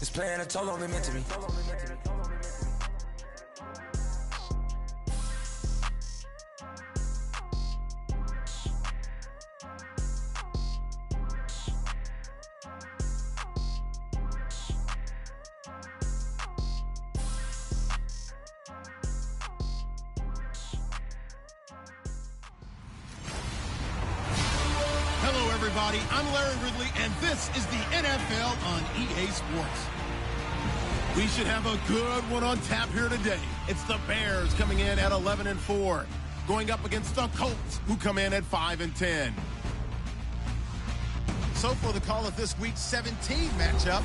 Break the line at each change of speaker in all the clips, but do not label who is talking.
This plan I told them meant to me.
I'm Larry Ridley, and this is the NFL on EA Sports. We should have a good one on tap here today. It's the Bears coming in at 11-4, going up against the Colts, who come in at 5-10. So for the call of this week's 17 matchup,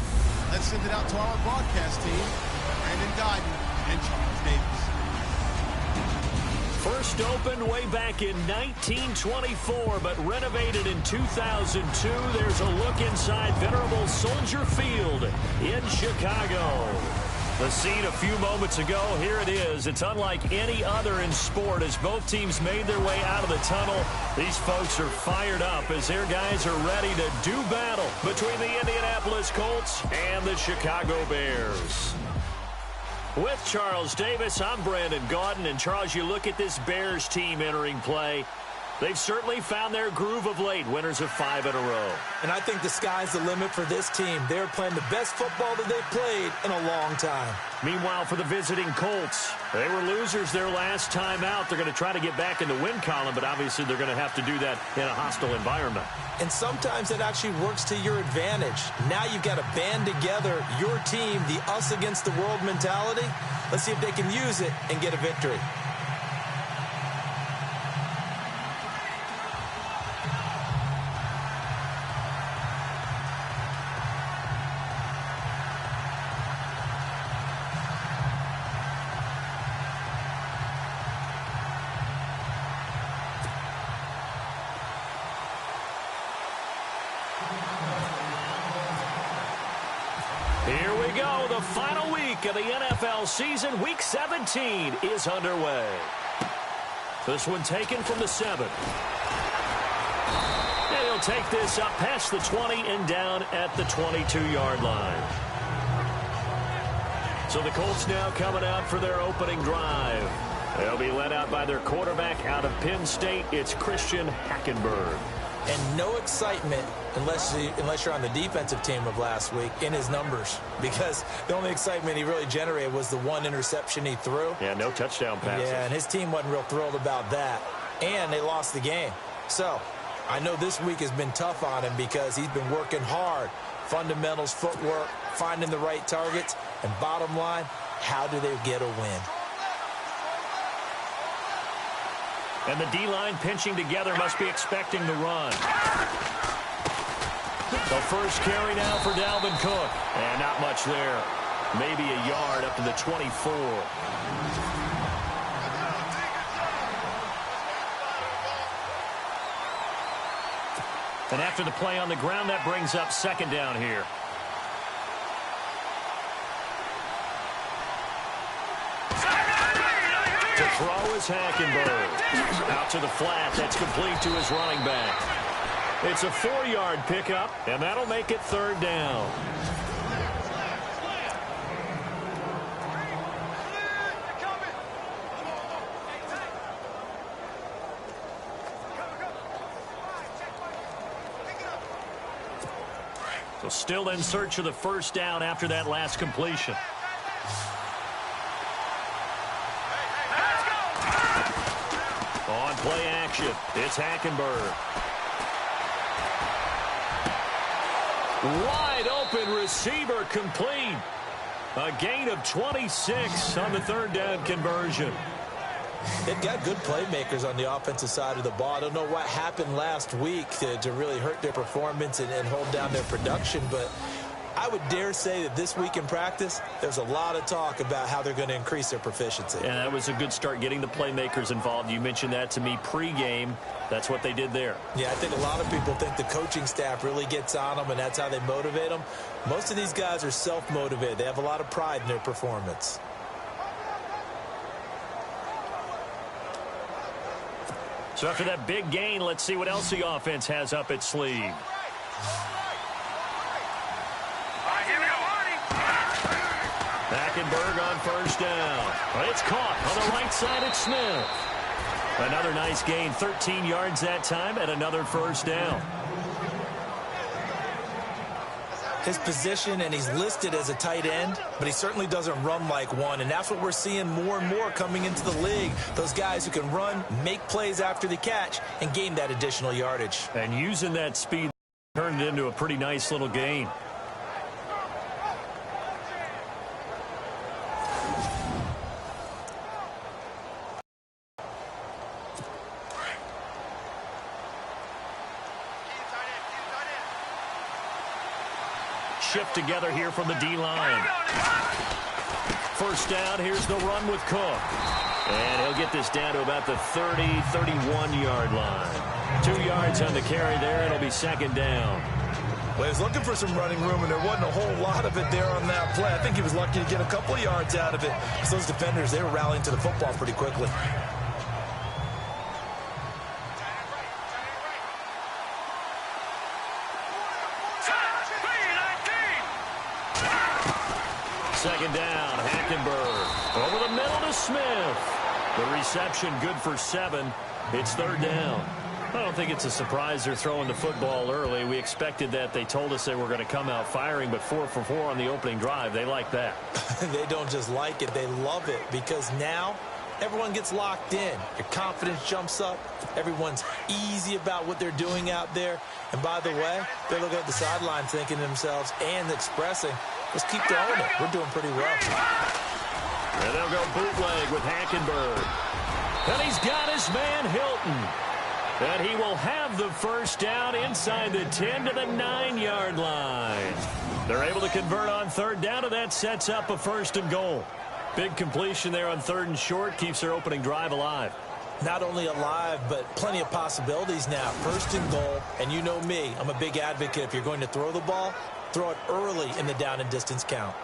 let's send it out to our broadcast team, Brandon Guyton and Charles Davis.
First opened way back in 1924, but renovated in 2002. There's a look inside venerable Soldier Field in Chicago. The scene a few moments ago, here it is. It's unlike any other in sport as both teams made their way out of the tunnel. These folks are fired up as their guys are ready to do battle between the Indianapolis Colts and the Chicago Bears. With Charles Davis, I'm Brandon Guyton. And Charles, you look at this Bears team entering play. They've certainly found their groove of late, winners of 5 in a row.
And I think the sky's the limit for this team. They're playing the best football that they've played in a long time.
Meanwhile, for the visiting Colts, they were losers their last time out. They're going to try to get back in the win column, but obviously they're going to have to do that in a hostile environment.
And sometimes it actually works to your advantage. Now you've got to band together your team, the us against the world mentality. Let's see if they can use it and get a victory.
Here we go. The final week of the NFL season. Week 17 is underway. This one taken from the 7. And he'll take this up past the 20 and down at the 22-yard line. So the Colts now coming out for their opening drive. They'll be led out by their quarterback out of Penn State. It's Christian Hackenberg.
And no excitement unless you're on the defensive team of last week in his numbers, because the only excitement he really generated was the one interception he threw.
Yeah, no touchdown passes.
Yeah, and his team wasn't real thrilled about that. And they lost the game. So I know this week has been tough on him because he's been working hard. Fundamentals, footwork, finding the right targets. And bottom line, how do they get a win?
And the D-line pinching together, must be expecting the run. The first carry now for Dalvin Cook. And not much there. Maybe a yard up to the 24. And after the play on the ground, that brings up second down here. To throw is Hackenberg. Out to the flat. That's complete to his running back. It's a 4-yard pickup, and that'll make it third down. So still in search of the first down after that last completion. On play action, it's Hackenberg. Wide open receiver complete. A gain of 26 on the third down conversion.
They've got good playmakers on the offensive side of the ball. I don't know what happened last week to really hurt their performance and hold down their production, but I would dare say that this week in practice, there's a lot of talk about how they're going to increase their proficiency.
And that was a good start, getting the playmakers involved. You mentioned that to me pregame. That's what they did there.
Yeah, I think a lot of people think the coaching staff really gets on them, and that's how they motivate them. Most of these guys are self-motivated. They have a lot of pride in their performance.
So after that big gain, let's see what else the offense has up its sleeve. Hackenberg on first down. It's caught on the right side at Smith. Another nice gain, 13 yards that time, and another first down.
His position, and he's listed as a tight end, but he certainly doesn't run like one, and that's what we're seeing more and more coming into the league. Those guys who can run, make plays after the catch, and gain that additional yardage.
And using that speed turned it into a pretty nice little gain. Shift together here from the D-line. First down, here's the run with Cook. And he'll get this down to about the 30, 31-yard line. 2 yards on the carry there. It'll be second down.
Well, he was looking for some running room, and there wasn't a whole lot of it there on that play. I think he was lucky to get a couple of yards out of it. So those defenders, they were rallying to the football pretty quickly.
Second down, Hackenberg. Over the middle to Smith. The reception good for 7. It's third down. I don't think it's a surprise they're throwing the football early. We expected that. They told us they were going to come out firing, but 4 for 4 on the opening drive. They like that.
They don't just like it. They love it, because now everyone gets locked in. Your confidence jumps up. Everyone's easy about what they're doing out there. And by the way, they're looking at the sideline thinking to themselves and expressing, let's keep throwing it. We're doing pretty well.
And they'll go bootleg with Hackenberg. And he's got his man Hilton. And he will have the first down inside the 10 to the 9-yard line. They're able to convert on third down, and that sets up a first and goal. Big completion there on third and short, keeps their opening drive alive.
Not only alive, but plenty of possibilities now. First and goal, and you know me, I'm a big advocate. If you're going to throw the ball, throw it early in the down and distance count.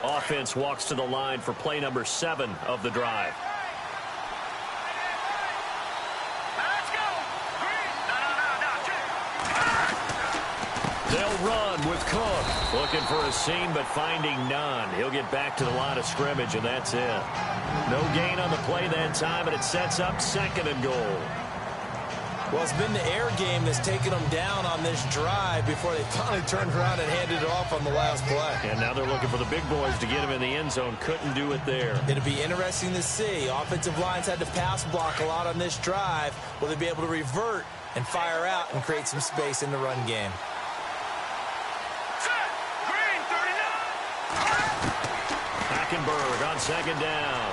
Offense walks to the line for play number 7 of the drive. They'll run with Cook. Looking for a seam, but finding none. He'll get back to the line of scrimmage, and that's it. No gain on the play that time, and it sets up second and goal.
Well, it's been the air game that's taken them down on this drive before they finally turned around and handed it off on the last play.
And now they're looking for the big boys to get him in the end zone. Couldn't do it there.
It'll be interesting to see. Offensive lines had to pass block a lot on this drive. Will they be able to revert and fire out and create some space in the run game?
Hackenberg on second down.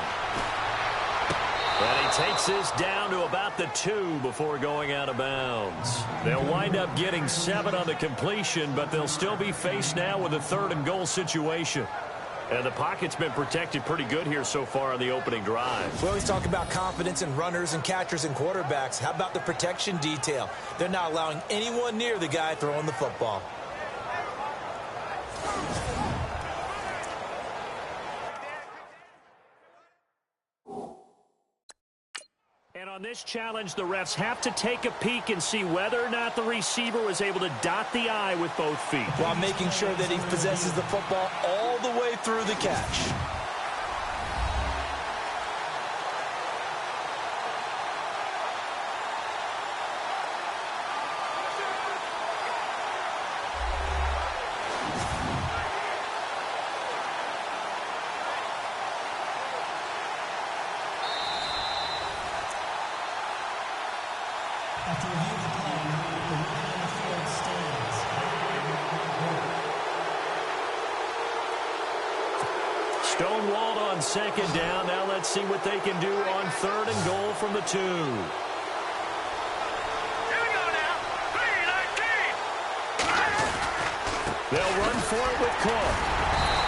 And he takes this down to about the 2 before going out of bounds. They'll wind up getting 7 on the completion, but they'll still be faced now with a third and goal situation. And the pocket's been protected pretty good here so far on the opening drive.
We always talk about confidence in runners and catchers and quarterbacks. How about the protection detail? They're not allowing anyone near the guy throwing the football.
And on this challenge, the refs have to take a peek and see whether or not the receiver was able to dot the I with both feet,
while making sure that he possesses the football all the way through the catch.
After review of the play, the ruling on the field stands.
Stonewalled on second down. Now let's see what they can do on third and goal from the 2.
Here we go now. 3-19.
They'll run for it with Cook.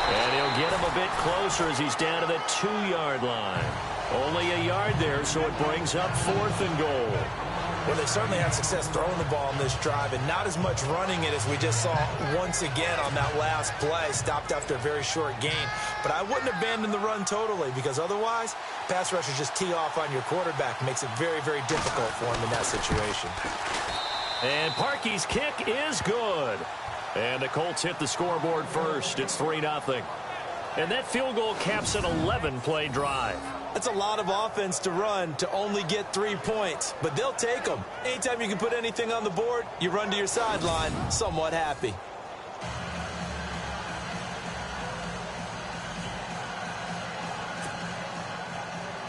And he'll get him a bit closer as he's down to the 2-yard line. Only a yard there, so it brings up fourth and goal.
Well, they certainly had success throwing the ball in this drive, and not as much running it as we just saw once again on that last play. Stopped after a very short gain. But I wouldn't abandon the run totally, because otherwise, pass rushers just tee off on your quarterback. Makes it very, very difficult for him in that situation.
And Parkey's kick is good. And the Colts hit the scoreboard first. It's 3-0. And that field goal caps an 11-play drive.
That's a lot of offense to run to only get 3 points, but they'll take them. Anytime you can put anything on the board, you run to your sideline somewhat happy.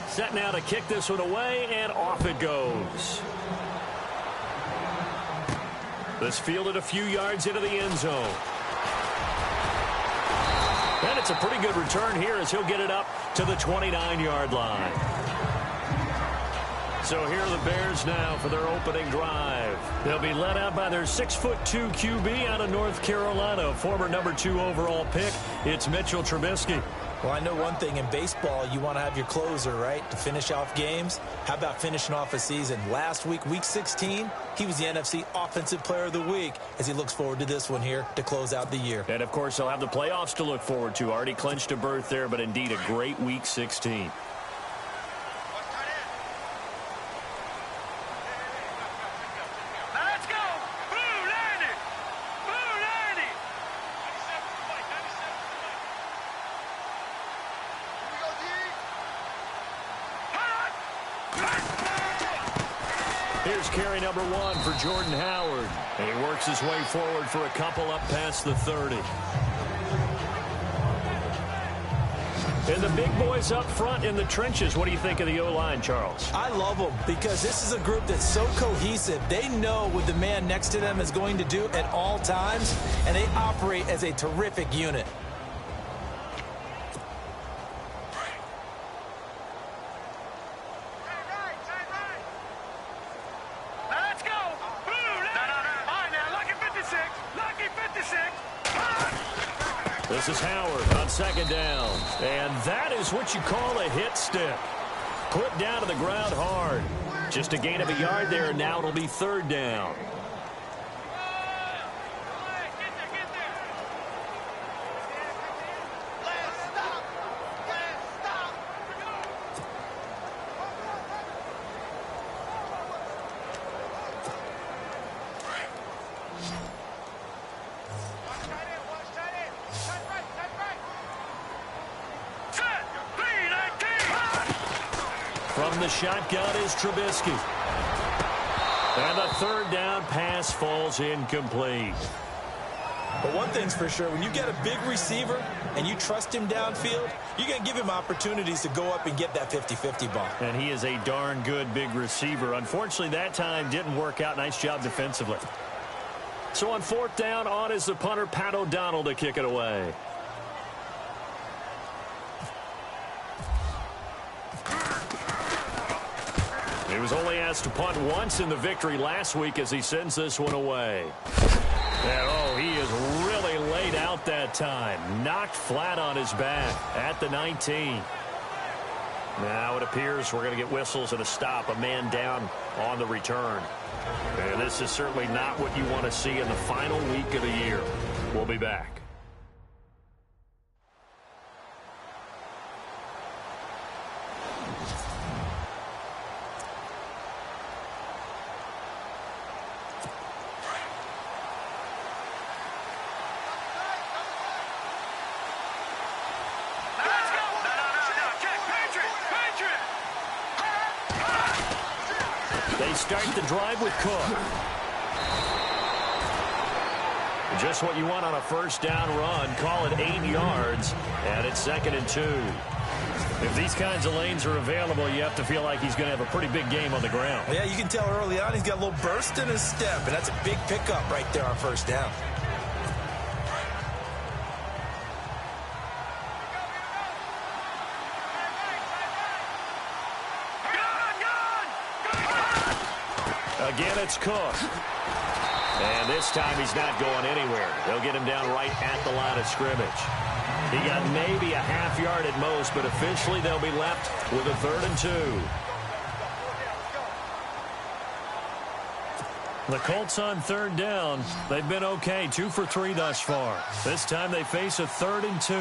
Set now to kick this one away, and off it goes. This fielded a few yards into the end zone. And it's a pretty good return here as he'll get it up to the 29-yard line. So here are the Bears now for their opening drive. They'll be led out by their 6'2" QB out of North Carolina, former number 2 overall pick. It's Mitchell Trubisky.
Well, I know one thing in baseball, you want to have your closer, right, to finish off games. How about finishing off a season? Last week, week 16, he was the NFC Offensive Player of the Week as he looks forward to this one here to close out the year.
And, of course, he'll have the playoffs to look forward to. Already clinched a berth there, but indeed a great week 16. Here's carry number 1 for Jordan Howard. And he works his way forward for a couple up past the 30. And the big boys up front in the trenches. What do you think of the O-line, Charles?
I love them because this is a group that's so cohesive. They know what the man next to them is going to do at all times, and they operate as a terrific unit.
This is Howard on second down. And that is what you call a hit stick. Put down to the ground hard. Just a gain of a yard there, and now it'll be third down. From the shotgun is Trubisky. And the third down pass falls incomplete.
But one thing's for sure, when you get a big receiver and you trust him downfield, you're going to give him opportunities to go up and get that 50-50 ball.
And he is a darn good big receiver. Unfortunately, that time didn't work out. Nice job defensively. So on fourth down, on is the punter, Pat O'Donnell, to kick it away. He was only asked to punt once in the victory last week as he sends this one away. And, oh, he is really laid out that time. Knocked flat on his back at the 19. Now it appears we're going to get whistles and a stop. A man down on the return. And this is certainly not what you want to see in the final week of the year. We'll be back. They start the drive with Cook. Just what you want on a first down run. Call it 8 yards, and it's 2nd and 2. If these kinds of lanes are available, you have to feel like he's going to have a pretty big game on the ground.
Yeah, you can tell early on he's got a little burst in his step, and that's a big pickup right there on first down.
Again, it's Cook. And this time he's not going anywhere. They'll get him down right at the line of scrimmage. He got maybe a half yard at most, but officially they'll be left with a 3rd and 2. The Colts on 3rd down. They've been okay, 2 for 3 thus far. This time they face a 3rd and 2.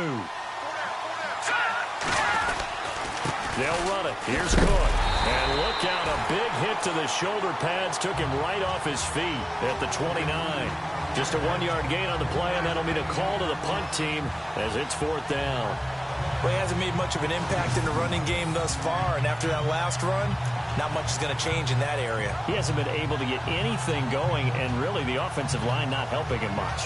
They'll run it. Here's Cook. And look out, a big hit to the shoulder pads took him right off his feet at the 29. Just a 1-yard gain on the play, and that'll mean a call to the punt team as it's 4th down.
Well, he hasn't made much of an impact in the running game thus far, and after that last run, not much is going to change in that area.
He hasn't been able to get anything going, and really the offensive line not helping him much.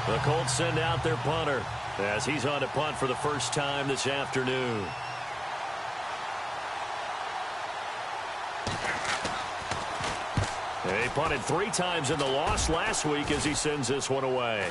The Colts send out their punter as he's on to punt for the first time this afternoon. They punted 3 times in the loss last week as he sends this one away.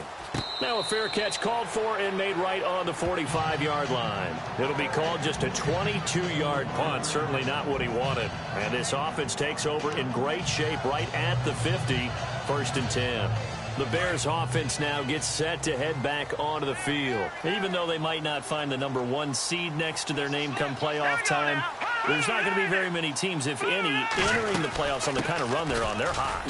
Now a fair catch called for and made right on the 45-yard line. It'll be called just a 22-yard punt, certainly not what he wanted. And this offense takes over in great shape right at the 50, 1st and 10. The Bears offense now gets set to head back onto the field. Even though they might not find the number 1 seed next to their name come playoff time, there's not going to be very many teams, if any, entering the playoffs on the kind of run they're on. They're hot.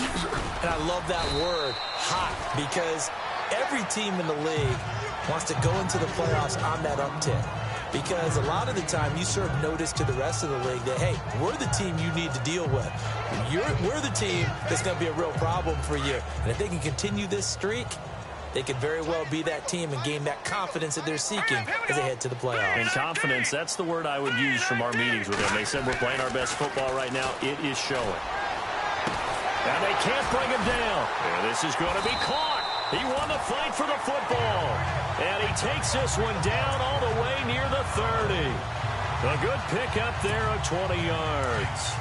And I love that word, hot, because every team in the league wants to go into the playoffs on that uptick. Because a lot of the time you serve notice to the rest of the league that, hey, we're the team you need to deal with. We're the team that's going to be a real problem for you. And if they can continue this streak, they could very well be that team and gain that confidence that they're seeking as they head to the playoffs.
And confidence, that's the word I would use from our meetings with them. They said we're playing our best football right now. It is showing. And they can't bring him down. And this is going to be caught. He won the fight for the football. And he takes this one down all the way near the 30. A good pickup there of 20 yards.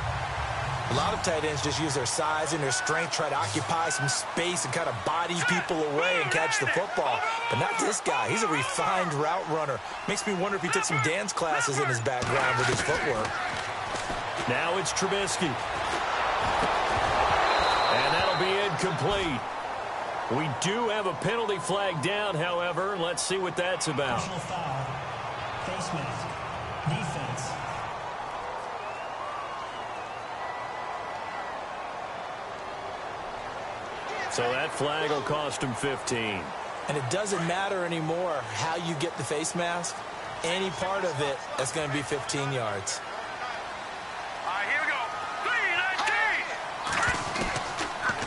A lot of tight ends just use their size and their strength, try to occupy some space and kind of body people away and catch the football. But not this guy. He's a refined route runner. Makes me wonder if he took some dance classes in his background with his footwork.
Now it's Trubisky. And that'll be incomplete. We do have a penalty flag down, however. Let's see what that's about.
Personal foul. Face mask. Defense.
So that flag will cost him 15.
And it doesn't matter anymore how you get the face mask. Any part of it, that's going to be 15 yards.
All right, here we go.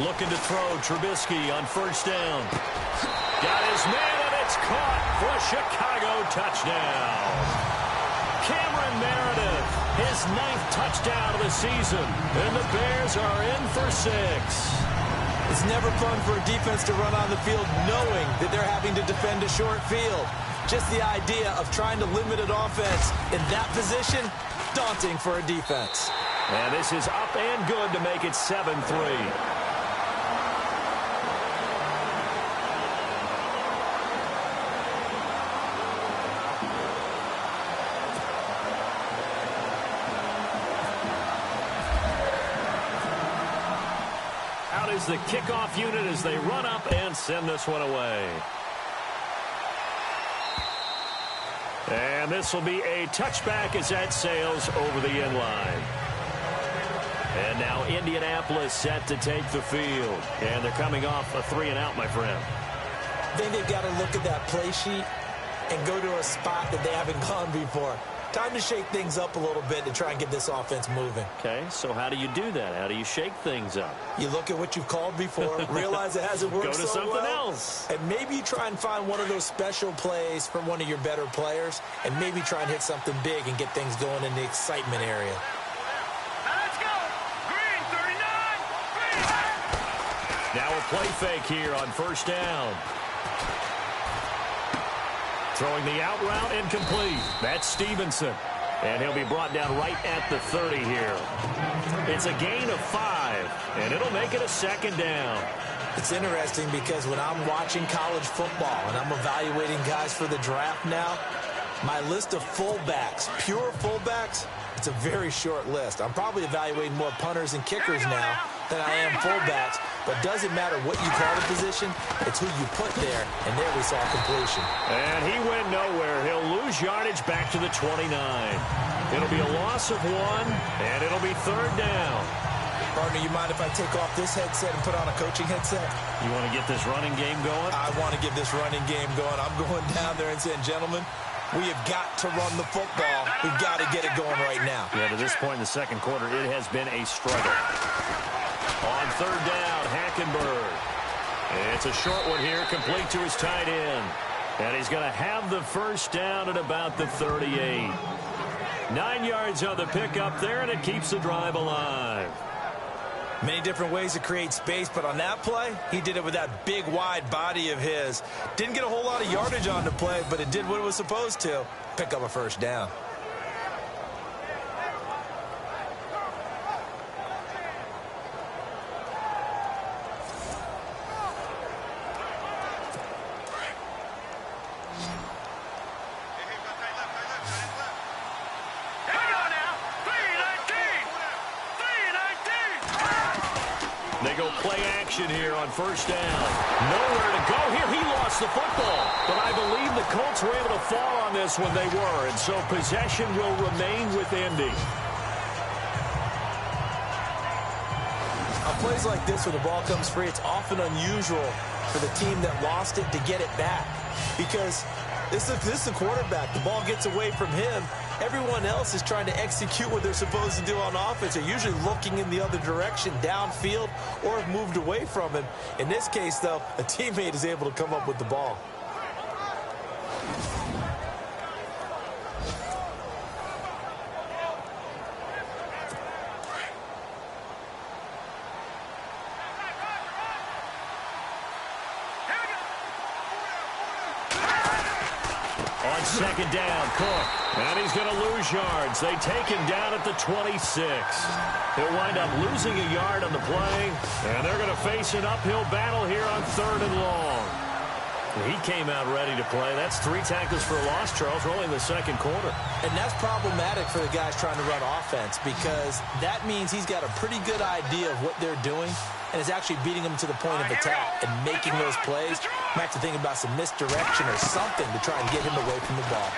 3-19.
Looking to throw, Trubisky on 1st down. Got his man, and it's caught for a Chicago touchdown. Cameron Meredith, his 9th touchdown of the season, and the Bears are in for 6.
It's never fun for a defense to run on the field knowing that they're having to defend a short field. Just the idea of trying to limit an offense in that position, daunting for a defense.
And this is up and good to make it 7-3. Out is the kickoff unit as they run up and send this one away. And this will be a touchback as that sails over the end line. And now Indianapolis set to take the field. And they're coming off a 3-and-out, my friend.
I think they've got to look at that play sheet and go to a spot that they haven't gone before. Time to shake things up a little bit to try and get this offense moving.
Okay, so how do you do that? How do you shake things up?
You look at what you've called before, realize it hasn't worked
Go to
so
something
well,
else.
and maybe you try and find one of those special plays from one of your better players, and maybe try and hit something big and get things going in the excitement area.
Now let's go. Green, 39. Green.
Now a play fake here on 1st down. Throwing the out route incomplete. That's Stevenson. And he'll be brought down right at the 30 here. It's a gain of 5, and it'll make it a 2nd down.
It's interesting because when I'm watching college football and I'm evaluating guys for the draft now, my list of fullbacks, pure fullbacks, it's a very short list. I'm probably evaluating more punters and kickers now than I am fullbacks, but doesn't matter what you call the position, it's who you put there, and there we saw completion.
And he went nowhere. He'll lose yardage back to the 29. It'll be a loss of 1, and it'll be 3rd down.
Partner, you mind if I take off this headset and put on a coaching headset?
You want to get this running game going?
I want to get this running game going. I'm going down there and saying, gentlemen, We have got to run the football. We've got to get it going right now.
Yeah, to this point in the second quarter, it has been a struggle. On third down, Hackenberg. It's a short one here, complete to his tight end. And he's going to have the first down at about the 38. 9 yards on the pickup there, and it keeps the drive alive.
Many different ways to create space, but on that play, he did it with that big, wide body of his. Didn't get a whole lot of yardage on the play, but it did what it was supposed to. Pick up a first down.
They go play action here on first down. Nowhere to go here. He lost the football. But I believe the Colts were able to fall on this when they were. And so possession will remain with Indy.
On plays like this where the ball comes free, it's often unusual for the team that lost it to get it back. Because this is the quarterback. The ball gets away from him. Everyone else is trying to execute what they're supposed to do on offense. They're usually looking in the other direction, downfield, or have moved away from him. In this case, though, a teammate is able to come up with the ball.
On second down, Cook. And he's going to lose yards. They take him down at the 26. He'll wind up losing a yard on the play. And they're going to face an uphill battle here on third and long. He came out ready to play. That's 3 tackles for a loss, Charles. We're only in the second quarter.
And that's problematic for the guys trying to run offense because that means he's got a pretty good idea of what they're doing and is actually beating them to the point of attack and making those plays. Might have to think about some misdirection or something to try and get him away from the ball.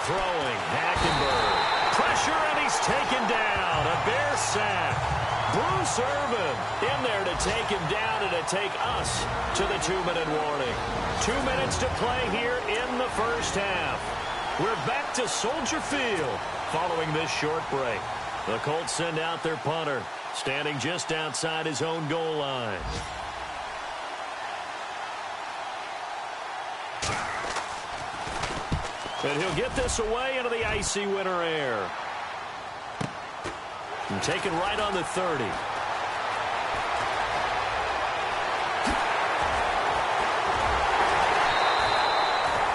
Throwing, Hackenberg. Pressure, and he's taken down. A Bear sack. Bruce Irvin in there to take him down and to take us to the 2-minute warning. 2 minutes to play here in the first half. We're back to Soldier Field following this short break. The Colts send out their punter, standing just outside his own goal line. And he'll get this away into the icy winter air. And taken right on the 30.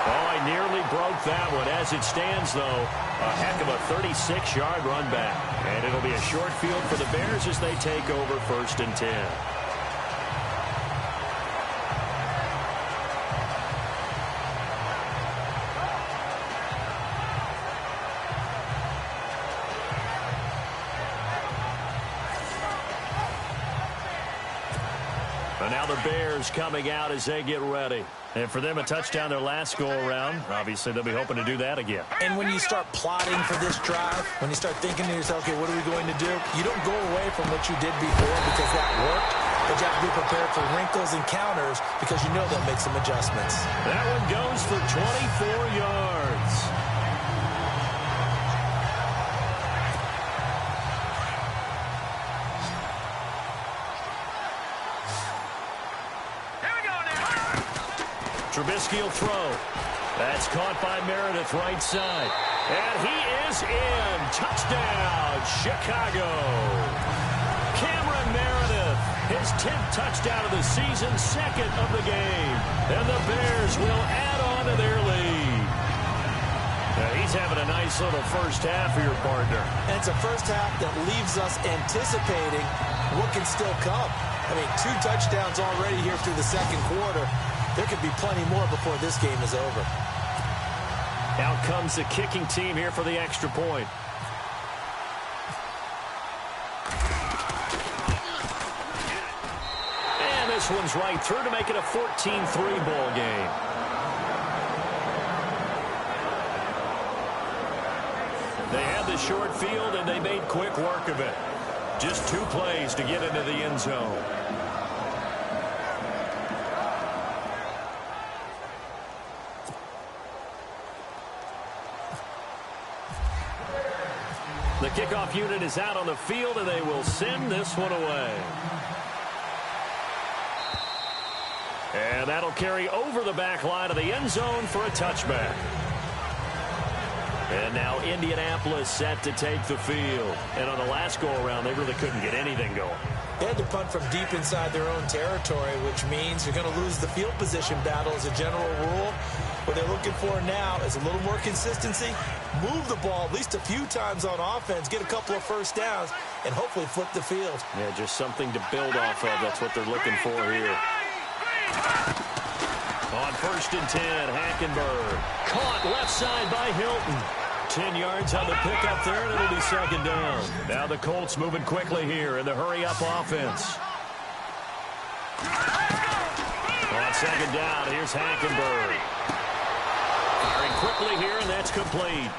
Oh, I nearly broke that one. As it stands, though, a heck of a 36-yard run back. And it'll be a short field for the Bears as they take over 1st and 10. And now the Bears coming out as they get ready. And for them, a touchdown their last go-around. Obviously, they'll be hoping to do that again.
And when you start plotting for this drive, when you start thinking to yourself, okay, what are we going to do? You don't go away from what you did before because that worked. But you have to be prepared for wrinkles and counters because you know they'll make some adjustments.
That one goes for 24 yards. Trubisky will throw. That's caught by Meredith right side. And he is in. Touchdown, Chicago. Cameron Meredith, his 10th touchdown of the season, 2nd of the game. And the Bears will add on to their lead. Now, he's having a nice little first half for your partner.
And it's a first half that leaves us anticipating what can still come. I mean, 2 touchdowns already here through the second quarter. There could be plenty more before this game is over.
Out comes the kicking team here for the extra point. And this one's right through to make it a 14-3 ball game. They had the short field, and they made quick work of it. Just 2 plays to get into the end zone. kickoff unit is out on the field, and they will send this one away. And that'll carry over the back line of the end zone for a touchback. And now Indianapolis set to take the field. And on the last go-around, they really couldn't get anything going.
They had to punt from deep inside their own territory, which means you're going to lose the field position battle as a general rule. What they're looking for now is a little more consistency, move the ball at least a few times on offense, get a couple of first downs, and hopefully flip the field.
Yeah, just something to build off of. That's what they're looking for here. On 1st and 10, Hackenberg. Caught left side by Hilton. 10 yards on the pickup there, and it'll be 2nd down. Now the Colts moving quickly here in the hurry-up offense. On 2nd down, here's Hackenberg. Firing quickly here, and that's complete.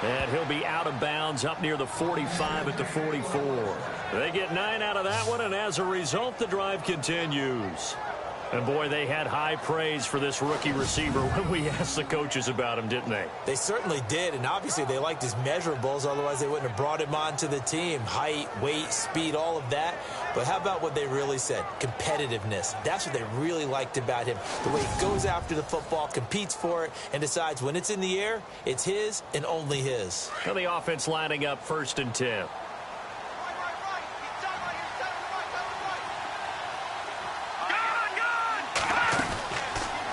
And he'll be out of bounds up near the 45 at the 44. They get 9 out of that one, and as a result, the drive continues. And, boy, they had high praise for this rookie receiver when we asked the coaches about him, didn't they?
They certainly did, and obviously they liked his measurables. Otherwise, they wouldn't have brought him onto the team. Height, weight, speed, all of that. But how about what they really said? Competitiveness. That's what they really liked about him. The way he goes after the football, competes for it, and decides when it's in the air, it's his and only his.
Now the offense lining up 1st and 10.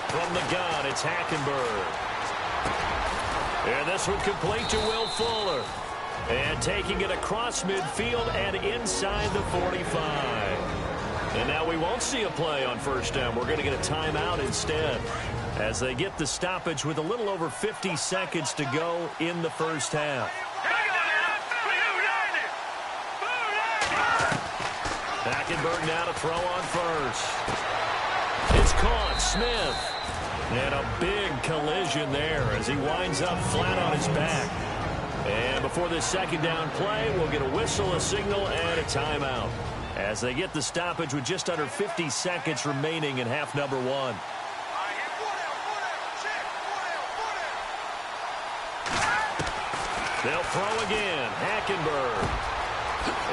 From the gun, it's Hackenberg. And this one complete to Will Fuller. And taking it across midfield and inside the 45. And now we won't see a play on 1st down. We're going to get a timeout instead, as they get the stoppage with a little over 50 seconds to go in the 1st half. Hackenberg now to throw on 1st. It's caught. Smith. And a big collision there as he winds up flat on his back. And before this 2nd down play, we'll get a whistle, a signal, and a timeout, as they get the stoppage with just under 50 seconds remaining in half number 1. They'll throw again. Hackenberg.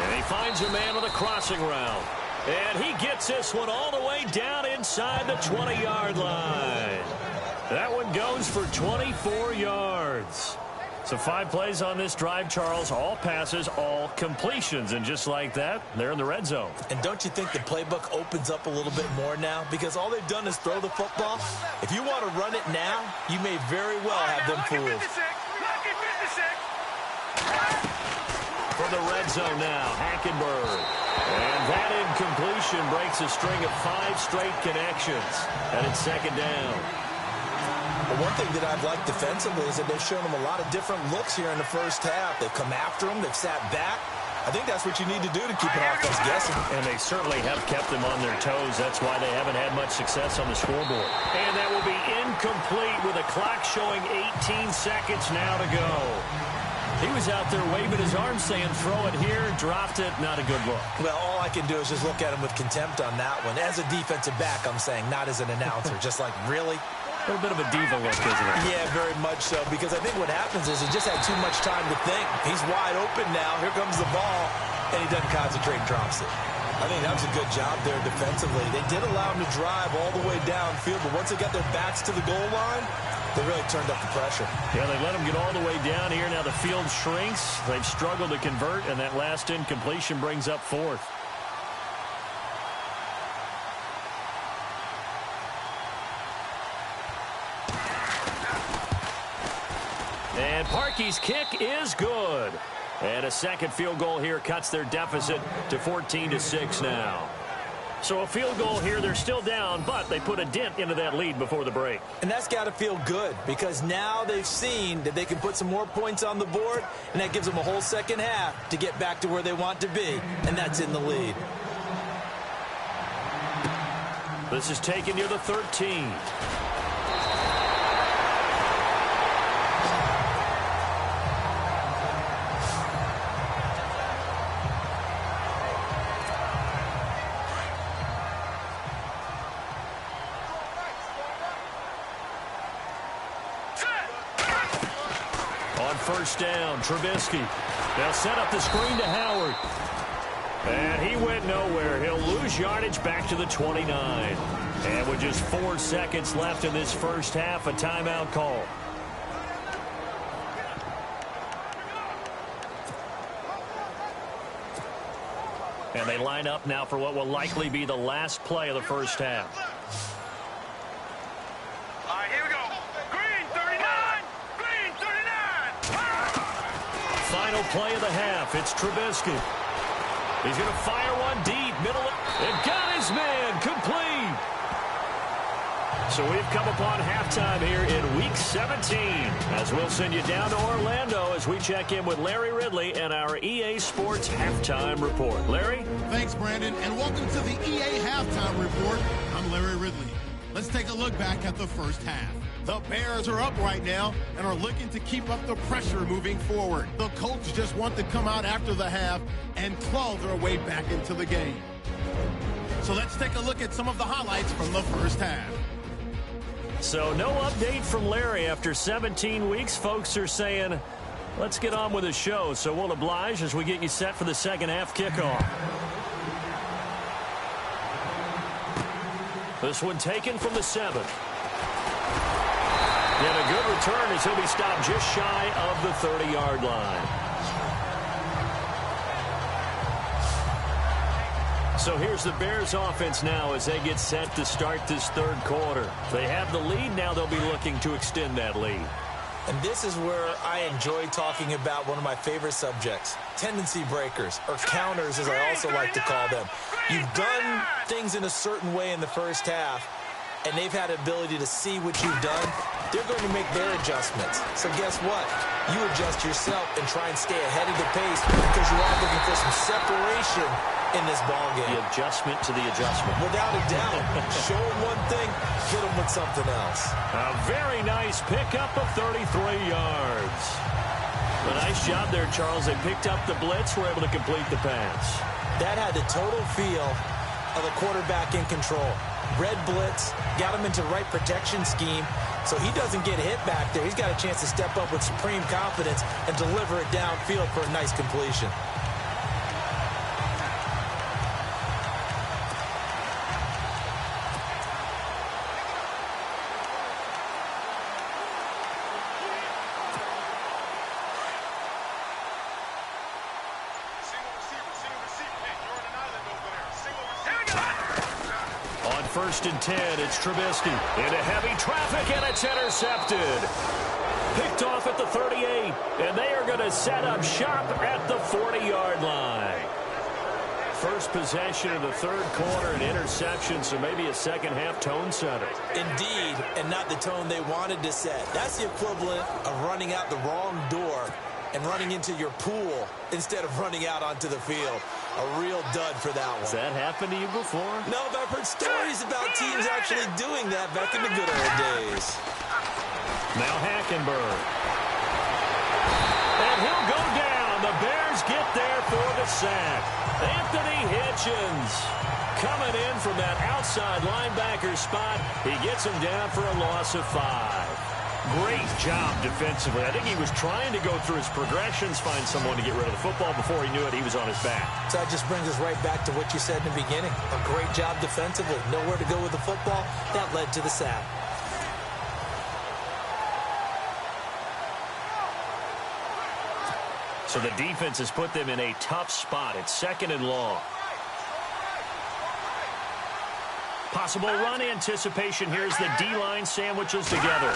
And he finds a man with a crossing route. And he gets this one all the way down inside the 20-yard line. That one goes for 24 yards. So 5 plays on this drive, Charles. All passes, all completions. And just like that, they're in the red zone.
And don't you think the playbook opens up a little bit more now? Because all they've done is throw the football. If you want to run it now, you may very well have them fooled.
From the red zone now, Hackenberg. And that incompletion breaks a string of 5 straight connections. And it's 2nd down.
But one thing that I've liked defensively is that they've shown them a lot of different looks here in the 1st half. They've come after them. They've sat back. I think that's what you need to do to keep an offense guessing.
And they certainly have kept them on their toes. That's why they haven't had much success on the scoreboard. And that will be incomplete with a clock showing 18 seconds now to go. He was out there waving his arms saying, throw it here, dropped it, not a good look.
Well, all I can do is just look at him with contempt on that one. As a defensive back, I'm saying, not as an announcer. Just like, really?
A little bit of a diva look, isn't it?
Yeah, very much so, because I think what happens is he just had too much time to think. He's wide open now. Here comes the ball, and he doesn't concentrate and drops it. I think that was a good job there defensively. They did allow him to drive all the way downfield, but once they got their backs to the goal line, they really turned up the pressure.
Yeah, they let him get all the way down here. Now the field shrinks. They've struggled to convert, and that last incompletion brings up 4th. And Parkey's kick is good. And a 2nd field goal here cuts their deficit to 14-6 now. So a field goal here, they're still down, but they put a dent into that lead before the break.
And that's got to feel good, because now they've seen that they can put some more points on the board, and that gives them a whole 2nd half to get back to where they want to be, and that's in the lead.
This is taken near the 13. first down. Trubisky. They'll set up the screen to Howard. And he went nowhere. He'll lose yardage back to the 29. And with just 4 seconds left in this first half, a timeout call. And they line up now for what will likely be the last play of the first half.
All right, here we go. Green 39. Green 39.
Final play of the half. It's Trubisky. He's going to fire one deep. Middle. It got his man. Complete. So we've come upon halftime here in Week 17. As we'll send you down to Orlando as we check in with Larry Ridley and our EA Sports Halftime Report. Larry?
Thanks, Brandon, and welcome to the EA Halftime Report. I'm Larry Ridley. Let's take a look back at the first half. The Bears are up right now and are looking to keep up the pressure moving forward. The Colts just want to come out after the half and claw their way back into the game. So let's take a look at some of the highlights from the first half.
So no update from Larry after 17 weeks. Folks are saying, let's get on with the show. So we'll oblige as we get you set for the second half kickoff. This one taken from the 7. And a good return as he'll be stopped just shy of the 30-yard line. So here's the Bears offense now as they get set to start this third quarter. They have the lead. Now they'll be looking to extend that lead.
And this is where I enjoy talking about one of my favorite subjects, tendency breakers, or counters as I also like to call them. You've done things in a certain way in the first half, and they've had the ability to see what you've done. They're going to make their adjustments. So guess what? You adjust yourself and try and stay ahead of the pace because you are looking for some separation in this ballgame.
The adjustment to the adjustment.
Without a doubt. Show them one thing, hit them with something else.
A very nice pickup of 33 yards. A nice job there, Charles. They picked up the blitz, were able to complete the pass.
That had the total feel of the quarterback in control. Red blitz, got him into the right protection scheme, so he doesn't get hit back there. He's got a chance to step up with supreme confidence and deliver it downfield for a nice completion.
First and 10, it's Trubisky into heavy traffic, and it's intercepted. Picked off at the 38, and they are going to set up shop at the 40-yard line. First possession of the third quarter, an interception, so maybe a second-half tone setter.
Indeed, and not the tone they wanted to set. That's the equivalent of running out the wrong door and running into your pool instead of running out onto the field. A real dud for that one.
Has that happened to you before?
No, but I've heard stories about teams actually doing that back in the good old days.
Now Hackenberg. And he'll go down. The Bears get there for the sack. Anthony Hitchens coming in from that outside linebacker spot. He gets him down for a loss of 5. Great job defensively. I think he was trying to go through his progressions, find someone to get rid of the football. Before he knew it, he was on his back.
So that just brings us right back to what you said in the beginning. A great job defensively. Nowhere to go with the football. That led to the sack.
So the defense has put them in a tough spot. It's 2nd and long. Possible run anticipation. Here's the D-line sandwiches together.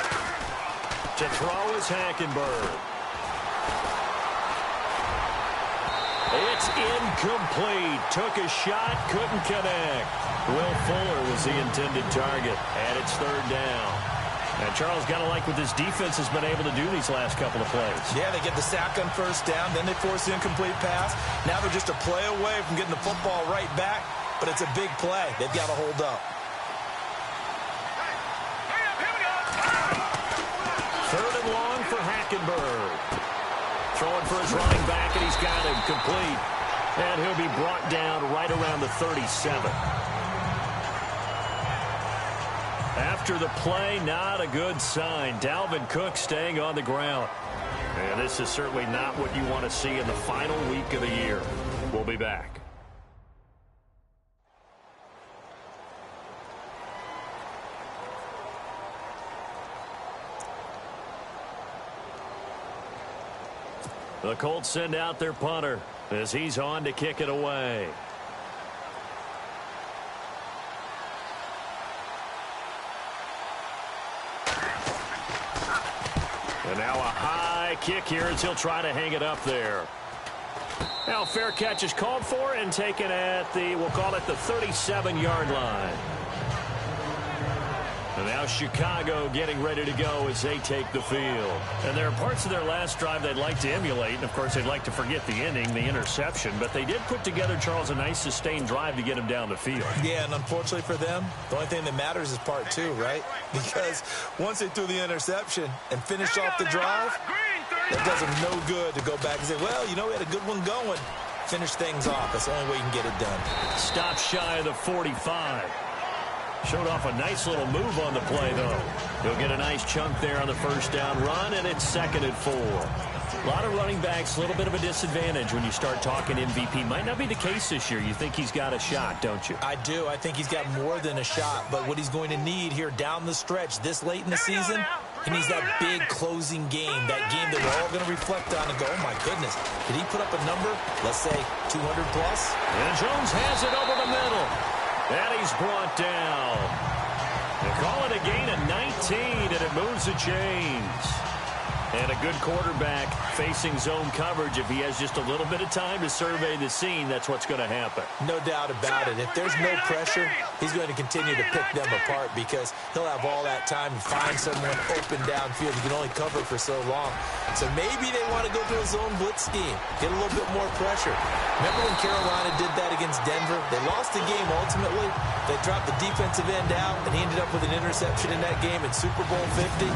To throw is Hackenberg. It's incomplete. Took a shot, couldn't connect. Will Fuller was the intended target, and it's 3rd down. And Charles, got to like what this defense has been able to do these last couple of plays.
Yeah, they get the sack on 1st down, then they force the incomplete pass. Now they're just a play away from getting the football right back, but it's a big play. They've got to hold up.
3rd and long for Hackenberg. Throwing for his running back, and he's got him complete. And he'll be brought down right around the 37. After the play, not a good sign. Dalvin Cook staying on the ground. And this is certainly not what you want to see in the final week of the year. We'll be back. The Colts send out their punter as he's on to kick it away. And now a high kick here as he'll try to hang it up there. Now fair catch is called for and taken at the, we'll call it the 37-yard line. And now Chicago getting ready to go as they take the field. And there are parts of their last drive they'd like to emulate. And, of course, they'd like to forget the ending, the interception. But they did put together, Charles, a nice sustained drive to get him down the field.
Yeah, and unfortunately for them, the only thing that matters is part two, right? Because once they threw the interception and finished off the drive, that does them no good to go back and say, well, you know, we had a good one going. Finish things off. That's the only way you can get it done.
Stop shy of the 45. Showed off a nice little move on the play, though. He'll get a nice chunk there on the first down run, and it's 2nd and 4. A lot of running backs, a little bit of a disadvantage when you start talking MVP. Might not be the case this year. You think he's got a shot, don't you?
I do. I think he's got more than a shot. But what he's going to need here down the stretch this late in the season, he needs that big closing game, that game that we're all going to reflect on and go, oh, my goodness, did he put up a number, let's say 200 plus?
And Jones has it over the middle. And he's brought down. They call it a gain of 19, and it moves the chains. And a good quarterback facing zone coverage. If he has just a little bit of time to survey the scene, that's what's going to happen.
No doubt about it. If there's no pressure, he's going to continue to pick them apart because he'll have all that time to find someone open downfield. He can only cover for so long. So maybe they want to go to a zone blitz scheme, get a little bit more pressure. Remember when Carolina did that against Denver? They lost the game ultimately. They dropped the defensive end out, and he ended up with an interception in that game in Super Bowl 50.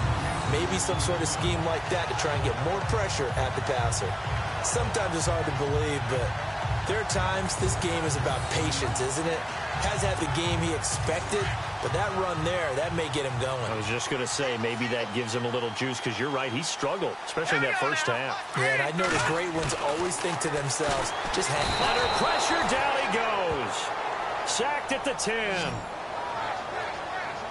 Maybe some sort of scheme like that to try and get more pressure at the passer. Sometimes it's hard to believe, but there are times this game is about patience, isn't it? Has had the game he expected, but that run there, that may get him going.
I was just going to say, maybe that gives him a little juice, because you're right, he struggled, especially in that first half.
Yeah, and I know the great ones always think to themselves, just hang.
Under pressure, down he goes. Sacked at the 10.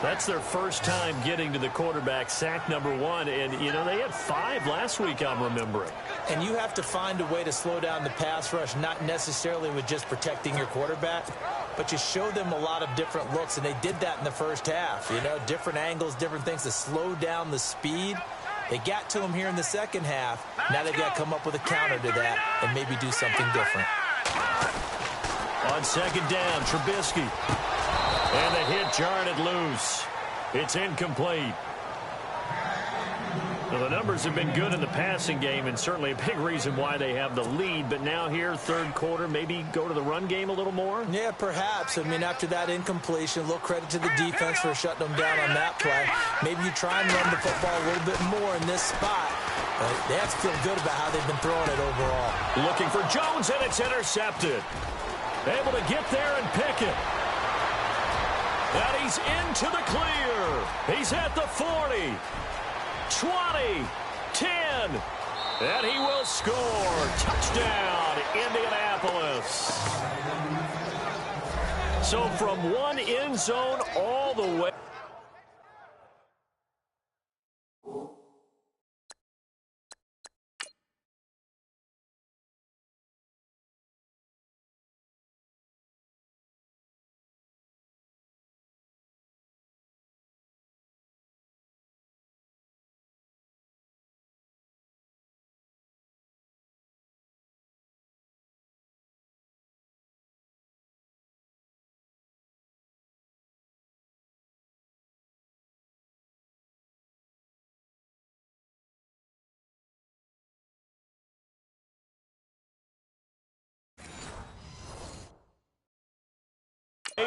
That's their first time getting to the quarterback, sack number 1. And, you know, they had 5 last week, I'm remembering.
And you have to find a way to slow down the pass rush, not necessarily with just protecting your quarterback, but you show them a lot of different looks, and they did that in the first half. You know, different angles, different things to slow down the speed. They got to him here in the second half. Now they've got to come up with a counter to that and maybe do something different.
On second down, Trubisky. And the hit jarred it loose. It's incomplete. Well, the numbers have been good in the passing game, and certainly a big reason why they have the lead. But now here, third quarter, maybe go to the run game a little more?
Yeah, perhaps. I mean, after that incompletion, a little credit to the defense for shutting them down on that play. Maybe you try and run the football a little bit more in this spot. But they have to feel good about how they've been throwing it overall.
Looking for Jones, and it's intercepted. Able to get there and pick it. And he's into the clear. He's at the 40, 20, 10, and he will score. Touchdown, Indianapolis. So from one end zone all the way.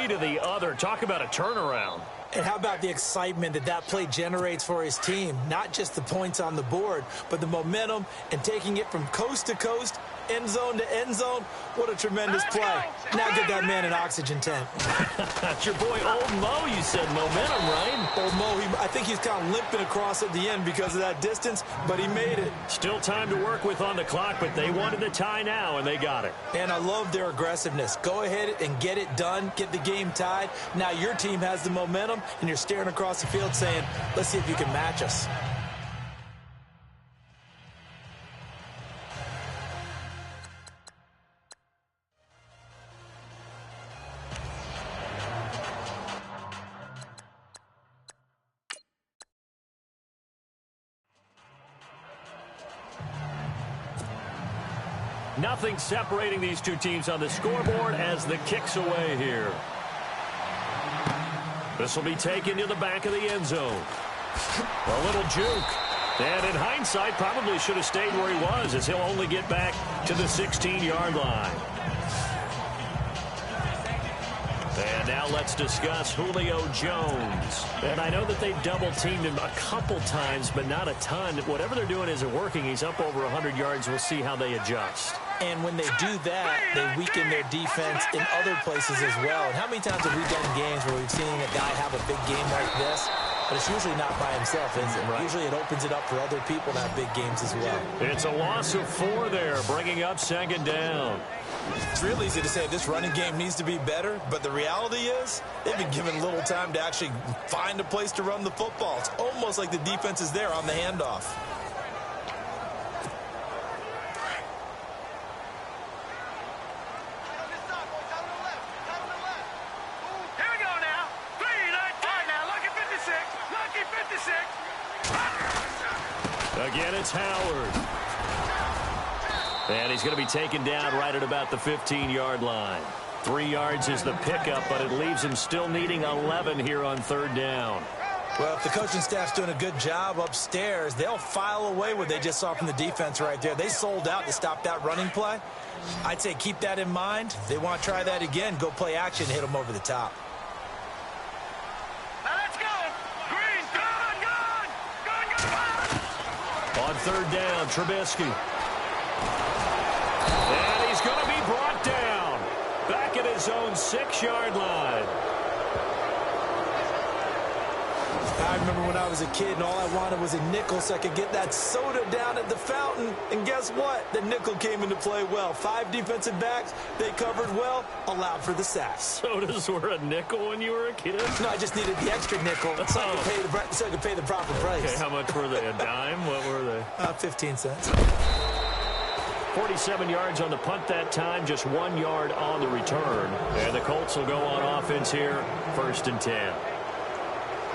To the other. Talk about a turnaround.
And how about the excitement that that play generates for his team? Not just the points on the board, but the momentum and taking it from coast to coast end zone to end zone. What a tremendous play. Now get that man an oxygen tank.
That's your boy Old Mo, you said. Momentum, right?
Old Mo, I think he's kind of limping across at the end because of that distance, but he made it.
Still time to work with on the clock, but they wanted the tie now, and they got it.
And I love their aggressiveness. Go ahead and get it done. Get the game tied. Now your team has the momentum, and you're staring across the field saying, let's see if you can match us.
Nothing separating these two teams on the scoreboard as the kick's away here. This will be taken to the back of the end zone. A little juke. And in hindsight, probably should have stayed where he was, as he'll only get back to the 16-yard line. And now let's discuss Julio Jones. And I know that they've double-teamed him a couple times, but not a ton. Whatever they're doing isn't working. He's up over 100 yards. We'll see how they adjust.
And when they do that, they weaken their defense in other places as well. And how many times have we done games where we've seen a guy have a big game like this? But it's usually not by himself, is it? Right. Usually it opens it up for other people to have big games as well.
It's a loss of 4 there, bringing up second down.
It's real easy to say this running game needs to be better, but the reality is they've been given little time to actually find a place to run the football. It's almost like the defense is there on the handoff.
Again, it's Howard. And he's going to be taken down right at about the 15-yard line. 3 yards is the pickup, but it leaves him still needing 11 here on third down.
Well, if the coaching staff's doing a good job upstairs, they'll file away what they just saw from the defense right there. They sold out to stop that running play. I'd say keep that in mind. They want to try that again. Go play action, hit them over the top.
On third down, Trubisky. And he's going to be brought down. Back at his own 6-yard line.
I remember when I was a kid and all I wanted was a nickel so I could get that soda down at the fountain. And guess what? The nickel came into play well. 5 defensive backs, they covered well, allowed for the sack.
Sodas were a nickel when you were a kid?
No, I just needed the extra nickel so I could pay the proper price.
Okay, how much were they? A dime? What were they?
15 cents.
47 yards on the punt that time, just 1 yard on the return. And the Colts will go on offense here, 1st and 10.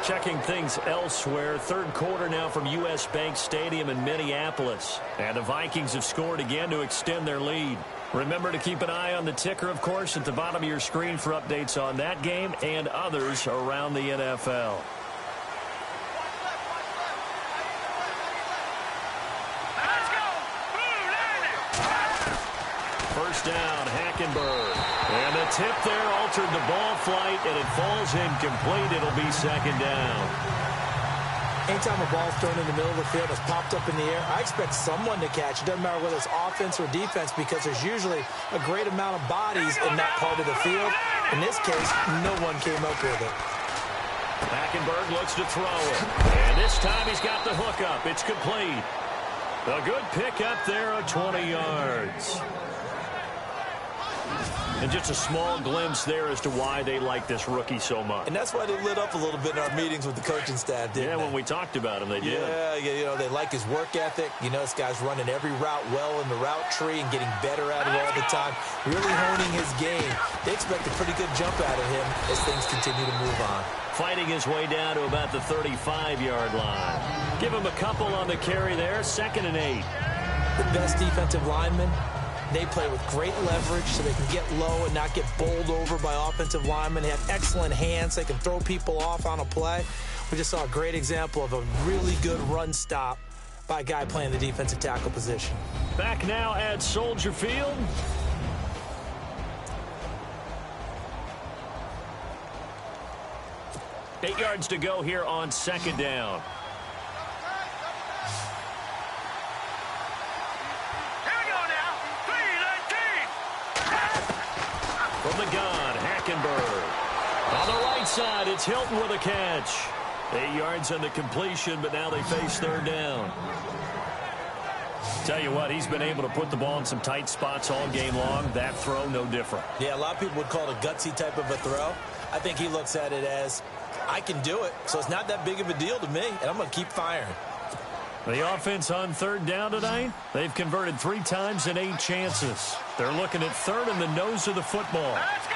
Checking things elsewhere. Third quarter now from U.S. Bank Stadium in Minneapolis. And the Vikings have scored again to extend their lead. Remember to keep an eye on the ticker, of course, at the bottom of your screen for updates on that game and others around the NFL. First down, Hackenberg. And the tip there altered the ball flight, and it falls incomplete. It'll be second down.
Anytime a ball's thrown in the middle of the field, it's popped up in the air, I expect someone to catch. It doesn't matter whether it's offense or defense because there's usually a great amount of bodies in that part of the field. In this case, no one came up with it.
Hackenberg looks to throw it. And this time he's got the hook up. It's complete. A good pickup there of 20 yards. And just a small glimpse there as to why they like this rookie so much.
And that's why they lit up a little bit in our meetings with the coaching staff, didn't they?
When we talked about him, they did.
Yeah, you know, they like his work ethic. You know, this guy's running every route well in the route tree and getting better at it all the time. Really honing his game. They expect a pretty good jump out of him as things continue to move on.
Fighting his way down to about the 35-yard line. Give him a couple on the carry there, 2nd and 8.
The best defensive linemen, they play with great leverage so they can get low and not get bowled over by offensive linemen. They have excellent hands. They can throw people off on a play. We just saw a great example of a really good run stop by a guy playing the defensive tackle position.
Back now at Soldier Field. Eight yards to go here on second down.
Here we go now. 3,
gun. Hackenberg. On the right side, it's Hilton with a catch. 8 yards on the completion, but now they face third down. Tell you what, he's been able to put the ball in some tight spots all game long. That throw, no different.
Yeah, a lot of people would call it a gutsy type of a throw. I think he looks at it as, I can do it, so it's not that big of a deal to me, and I'm going to keep firing.
The offense on third down tonight, they've converted 3 times in 8 chances. They're looking at third in the nose of the football.
Let's go.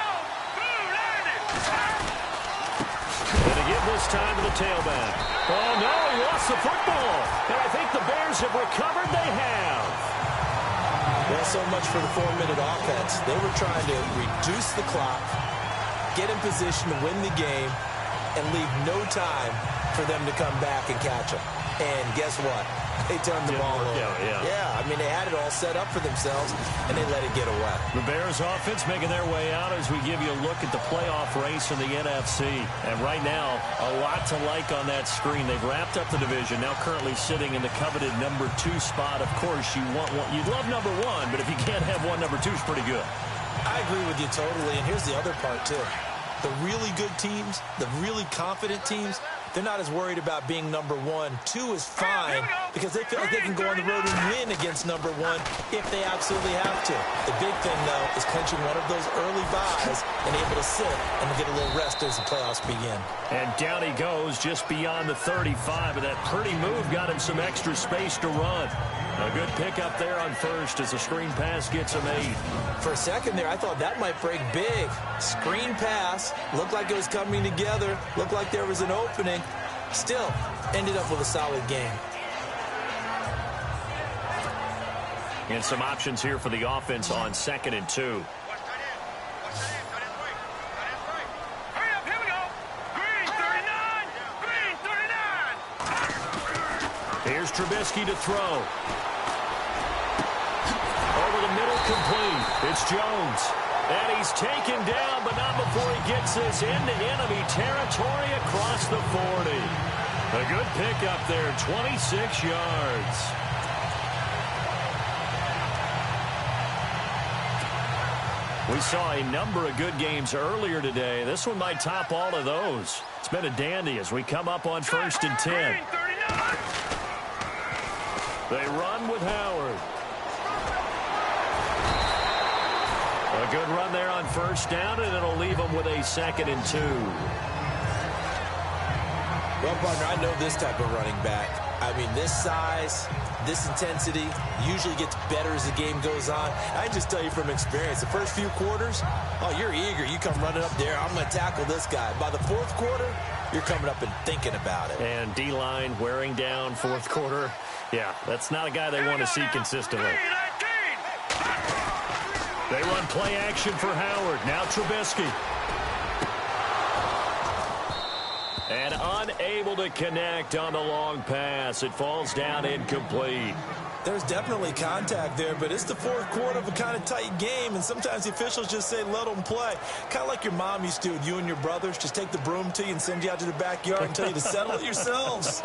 Blue landed.
And to give this time to the tailback. Oh, no, he lost the football. And I think the Bears have recovered. They have.
Well, so much for the 4-minute offense. They were trying to reduce the clock, get in position to win the game, and leave no time for them to come back and catch them. And guess what? They turned the ball over. Yeah, I mean, they had it all set up for themselves, and they let it get away.
The Bears offense making their way out as we give you a look at the playoff race in the NFC. And right now, a lot to like on that screen. They've wrapped up the division, now currently sitting in the coveted number 2 spot. Of course, you want one. You'd love number 1, but if you can't have one, number 2 is pretty good.
I agree with you totally, and here's the other part, too. The really good teams, the really confident teams, they're not as worried about being number 1. 2 is fine because they feel like they can go on the road and win against number 1 if they absolutely have to. The big thing, though, is clinching one of those early buys and able to sit and get a little rest as the playoffs begin. And
down he goes just beyond the 35, and that pretty move got him some extra space to run. A good pickup there on first as the screen pass gets him 8.
For a second there, I thought that might break big. Screen pass, looked like it was coming together, looked like there was an opening. Still, ended up with a solid game.
And some options here for the offense on 2nd and 2.
Hurry up, here we go. Green 39. Green 39.
Here's Trubisky to throw. Over the middle, complete. It's Jones. And he's taken down, but not before he gets this into enemy territory across the 40. A good pickup there, 26 yards. We saw a number of good games earlier today. This one might top all of those. It's been a dandy as we come up on 1st and 10. They run with Howard. A good run there on 1st down, and it'll leave them with a 2nd and 2.
Well, partner, I know this type of running back. I mean, this size, this intensity usually gets better as the game goes on. I just tell you from experience, the first few quarters, oh, you're eager. You come running up there, I'm going to tackle this guy. By the 4th quarter, you're coming up and thinking about it.
And D-line wearing down 4th quarter. Yeah, that's not a guy they want to see consistently. They run play action for Howard. Now Trubisky. And unable to connect on the long pass. It falls down incomplete.
There's definitely contact there, but it's the 4th quarter of a kind of tight game, and sometimes the officials just say, let them play. Kind of like your mom used to with you and your brothers. Just take the broom to you and send you out to the backyard and tell you to settle it yourselves.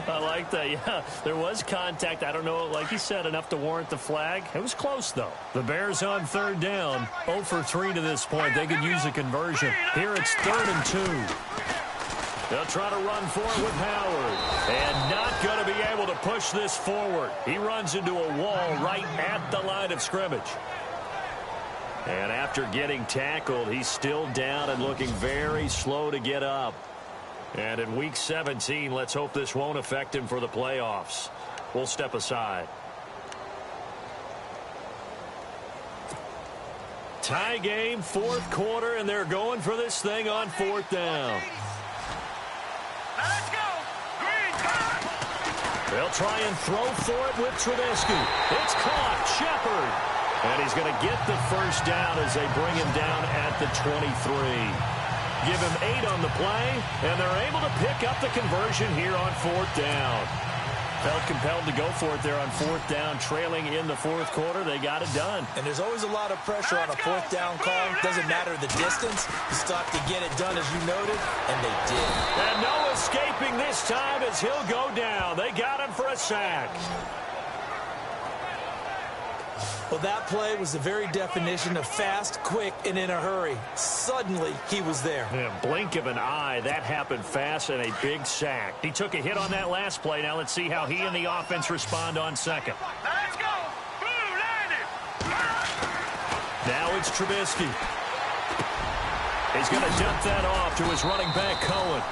I like that, yeah. There was contact. I don't know, like you said, enough to warrant the flag. It was close, though. The Bears on 3rd down. 0 for 3 to this point. They could use a conversion. Here it's 3rd and 2. They'll try to run for it with Howard. And not going to be able to push this forward. He runs into a wall right at the line of scrimmage. And after getting tackled, he's still down and looking very slow to get up. And in Week 17, let's hope this won't affect him for the playoffs. We'll step aside. Tie game, 4th quarter, and they're going for this thing on 4th down.
Let's go. Green.
They'll try and throw for it with Trubisky. It's caught. Shepard. And he's going to get the 1st down as they bring him down at the 23. Give him 8 on the play, and they're able to pick up the conversion here on 4th down. Felt compelled to go for it there on 4th down, trailing in the 4th quarter. They got it done.
And there's always a lot of pressure on a 4th down call. Doesn't matter the distance. You still have to get it done, as you noted, and they did.
And no escaping this time as he'll go down. They got him for a sack.
Well, that play was the very definition of fast, quick, and in a hurry. Suddenly, he was there.
Yeah, blink of an eye. That happened fast and a big sack. He took a hit on that last play. Now let's see how he and the offense respond on second.
Let's go. Blue landed.
Now it's Trubisky. He's going to dump that off to his running back, Cohen.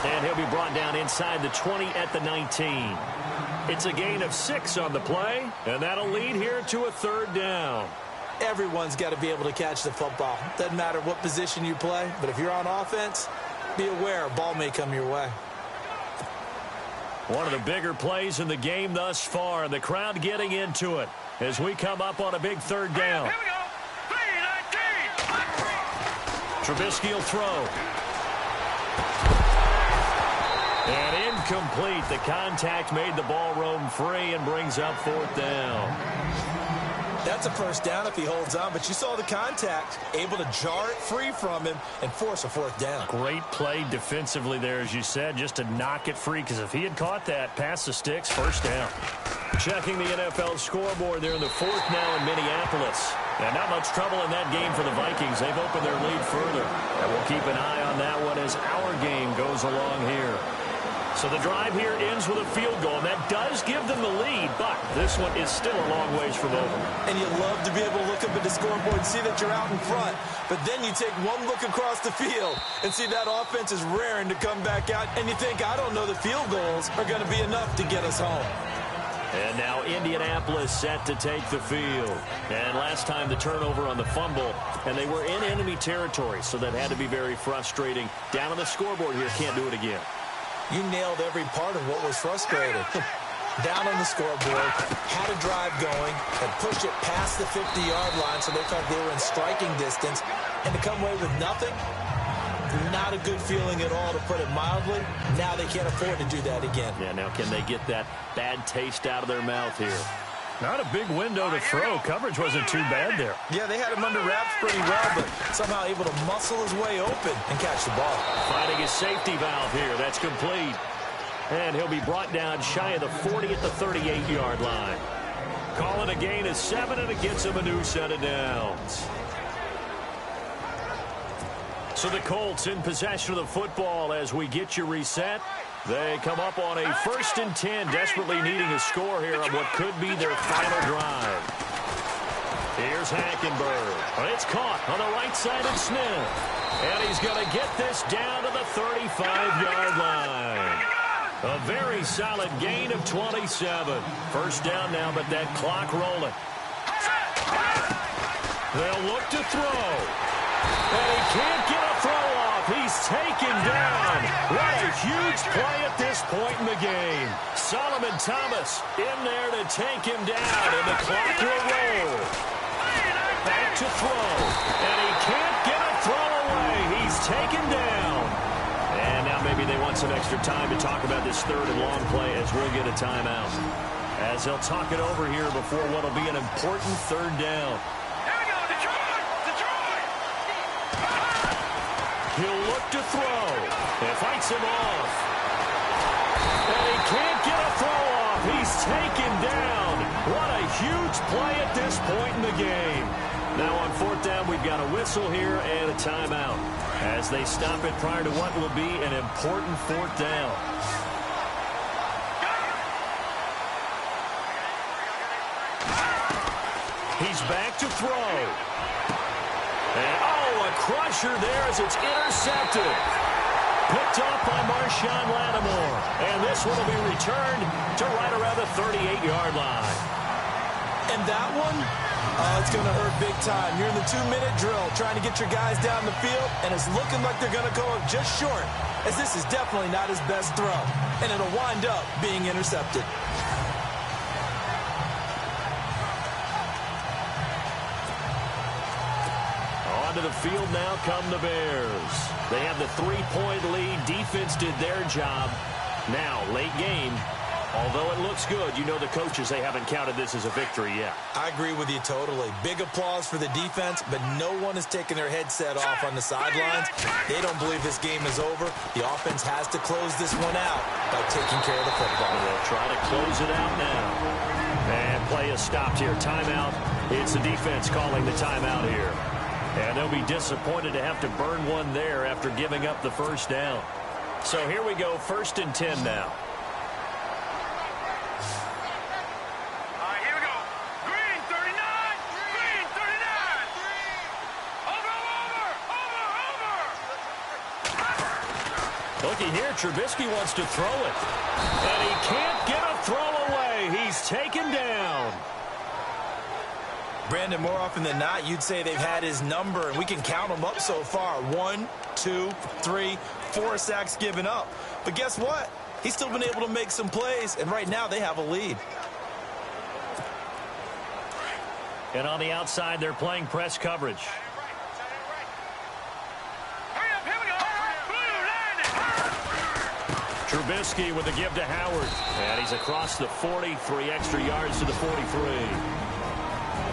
And he'll be brought down inside the 20 at the 19. It's a gain of 6 on the play, and that'll lead here to a third down.
Everyone's got to be able to catch the football. Doesn't matter what position you play, but if you're on offense, be aware a ball may come your way.
One of the bigger plays in the game thus far, and the crowd getting into it as we come up on a big third down.
Here we go. 3-19.
Trubisky will throw. And incomplete. The contact made the ball roam free and brings up fourth down.
That's a first down if he holds on, but you saw the contact, able to jar it free from him and force a fourth down.
Great play defensively there, as you said, just to knock it free, because if he had caught that, past the sticks, first down. Checking the NFL scoreboard, they're in the fourth now in Minneapolis. And not much trouble in that game for the Vikings. They've opened their lead further. And we'll keep an eye on that one as our game goes along here. So the drive here ends with a field goal, and that does give them the lead, but this one is still a long ways from over.
And you love to be able to look up at the scoreboard and see that you're out in front, but then you take one look across the field and see that offense is raring to come back out, and you think, I don't know, the field goals are going to be enough to get us home.
And now Indianapolis set to take the field. And last time the turnover on the fumble, and they were in enemy territory, so that had to be very frustrating. Down on the scoreboard here, can't do it again.
You nailed every part of what was frustrating. Down on the scoreboard, had a drive going, had pushed it past the 50-yard line so they thought they were in striking distance, and to come away with nothing, not a good feeling at all, to put it mildly. Now they can't afford to do that again.
Yeah, now can they get that bad taste out of their mouth here? Not a big window to throw. Coverage wasn't too bad there.
Yeah, they had him under wraps pretty well, but somehow able to muscle his way open and catch the ball.
Finding his safety valve here. That's complete. And he'll be brought down shy of the 40 at the 38-yard line. Calling a gain of 7, and it gets him a new set of downs. So the Colts in possession of the football as we get you reset. They come up on a 1st and 10, desperately needing a score here on what could be their final drive. Here's Hackenberg. It's caught on the right side of Smith. And he's going to get this down to the 35-yard line. A very solid gain of 27. First down now, but that clock rolling. They'll look to throw. And he can't get a throw off. He's taken down. What a huge play at this point in the game. Solomon Thomas in there to take him down, and the clock will roll. Back to throw. And he can't get a throw away. He's taken down. And now maybe they want some extra time to talk about this third and long play as we'll get a timeout. As they'll talk it over here before what will be an important third down. He'll look to throw. It fights him off. And he can't get a throw off. He's taken down. What a huge play at this point in the game. Now on fourth down, we've got a whistle here and a timeout as they stop it prior to what will be an important fourth down. He's back to throw. And, a crusher there as it's intercepted. Picked up by Marshawn Lattimore. And this one will be returned to right around the 38-yard line.
And that one, it's going to hurt big time. You're in the 2-minute drill trying to get your guys down the field, and it's looking like they're going to go up just short, as this is definitely not his best throw. And it'll wind up being intercepted.
To the field now come the Bears. They have the 3-point lead. Defense did their job. Now, late game, although it looks good, you know the coaches, they haven't counted this as a victory yet.
I agree with you totally. Big applause for the defense, but no one is taking their headset off on the sidelines. They don't believe this game is over. The offense has to close this one out by taking care of the football.
They'll try to close it out now. And Play is stopped here. Timeout. It's the defense calling the timeout here. And they'll be disappointed to have to burn one there after giving up the first down. So here we go, 1st and 10 now.
All right, here we go. Green 39. Green 39. Over.
Looky here, Trubisky wants to throw it. And he can't get a throw away. He's taken down.
Brandon, more often than not, you'd say they've had his number, and we can count them up so far. 1, 2, 3, 4 sacks given up. But guess what? He's still been able to make some plays, and right now they have a lead.
And on the outside, they're playing press coverage.
Hurry up, here we go. Blue line.
Trubisky with the give to Howard. And he's across the 40, 3 extra yards to the 43.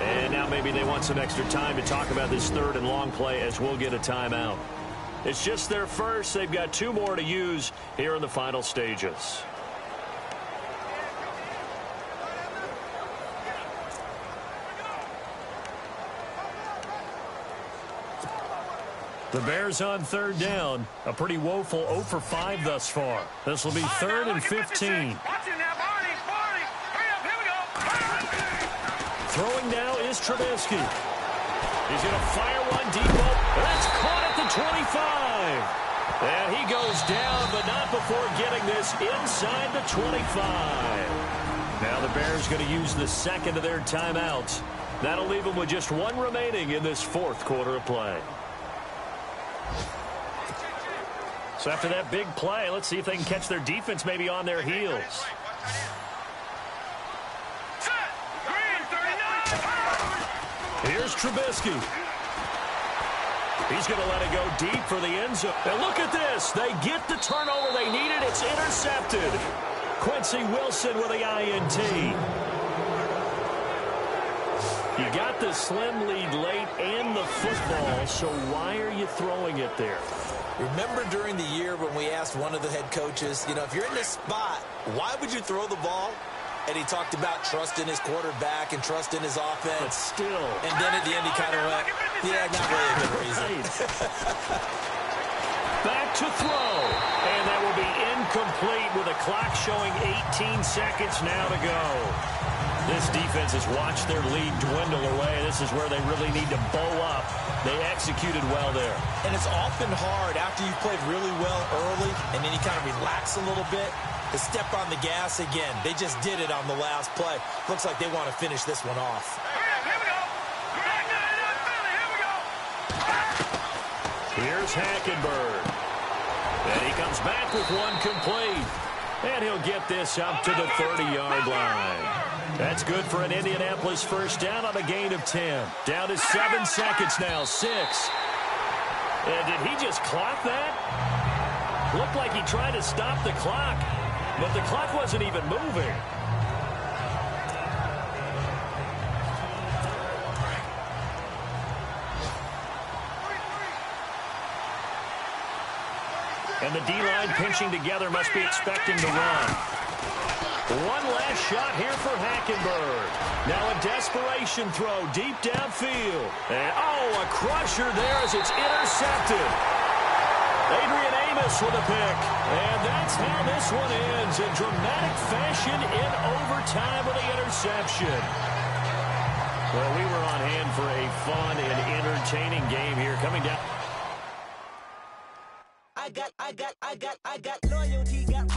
And now maybe they want some extra time to talk about this 3rd and long play as we'll get a timeout. It's just their first. They've got 2 more to use here in the final stages. The Bears on 3rd down. A pretty woeful 0 for 5 thus far. This will be 3rd and 15.
Watch it now, Barney. Barney. Hurry up, here we go.
Throwing now is Trubisky. He's going to fire one deep. That's caught at the 25. And he goes down, but not before getting this inside the 25. Now the Bears going to use the 2nd of their timeouts. That'll leave them with just 1 remaining in this 4th quarter of play. So after that big play, let's see if they can catch their defense maybe on their heels. Here's Trubisky. He's going to let it go deep for the end zone. And look at this. They get the turnover they needed. It's intercepted. Quincy Wilson with the INT. You got the slim lead late and the football, so why are you throwing it there?
Remember during the year when we asked one of the head coaches, you know, if you're in this spot, why would you throw the ball? And he talked about trust in his quarterback and trust in his offense.
But still.
And then at the end he kind of went, yeah, not really a good reason.
Back to throw. And that will be incomplete with a clock showing 18 seconds now to go. This defense has watched their lead dwindle away. This is where they really need to bow up. They executed well there. And it's often hard after you've played really well early and then you kind of relax a little bit to step on the gas again. They just did it on the last play. Looks like they want to finish this one off.
Here we go.
Here's Hackenberg. And he comes back with one complete. And he'll get this up to the 30-yard line. That's good for an Indianapolis first down on a gain of 10. Down to 7 seconds now, 6. And did he just clock that? Looked like he tried to stop the clock, but the clock wasn't even moving. And the D-line pinching together must be expecting to run. One last shot here for Hackenberg. Now a desperation throw deep downfield. And, a crusher there as it's intercepted. Adrian Amos with a pick. And that's how this one ends in dramatic fashion in overtime with the interception. Well, we were on hand for a fun and entertaining game here coming down.
I got loyalty, got